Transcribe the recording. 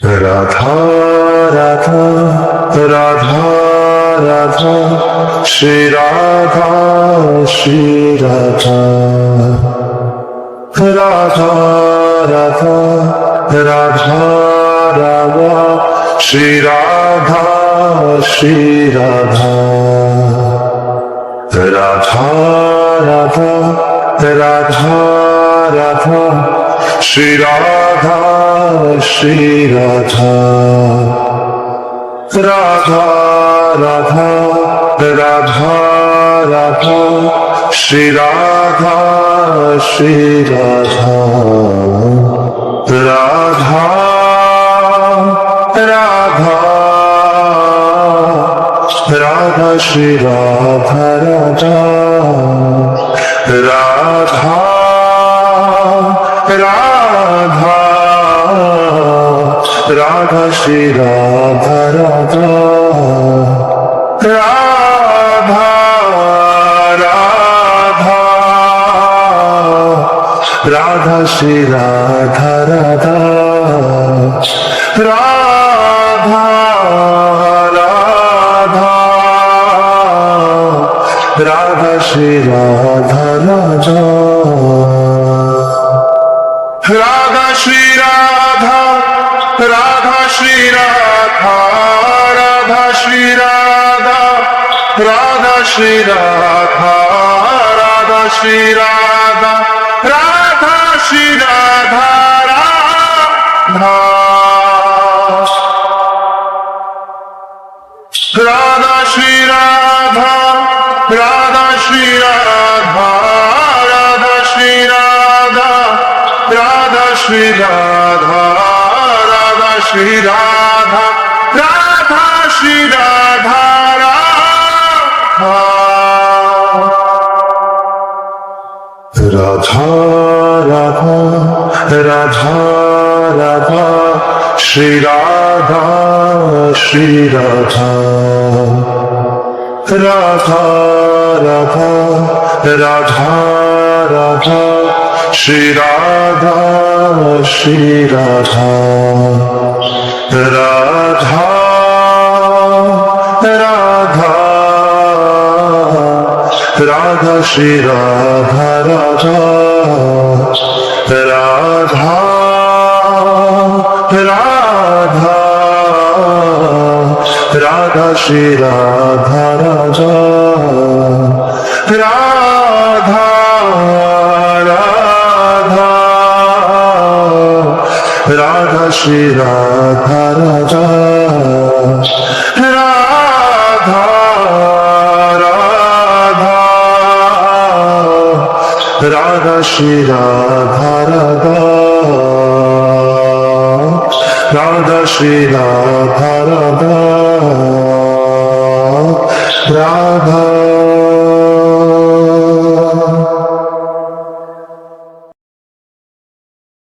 Radha Radha Radha Radha Shri Radha Shri Radha Radha Radha Radha Radha Shri Radha Shri Radha Radha Radha Radha Radha Shri Radha Shri Radha Radha Radha Radha Radha Shri Radha Shri Radha Radha Radha Radha Shri Radha Radha Radha Radha Radha Shri Radha Radha Radha Radha Radha Shri Radha Radha Radha Radha Radha Shri Radha Radha Radha Shri Radha Radha Shri Radha Radha Shri Radha Radha Shri Radha Radha Shri Radha Radha Shri Radha Radha Radha Shri Radha Radha Shri Radha Radha Shri Radha Radha Shri Radha Radha Shri Radha Radha Shri Radha Radha Radha Radha Radha Shri Radha Shri Radha Radha Radha Radha Radha Shri Radha Shri Radha Radha Radha Radha Shri Radha Radha Radha Radha Radha Shri Radha Radha Radha Radha Radha Shri Radha Radha Radha Radha Radha Shri Radha Radha Radha Shri Radha Radha Radha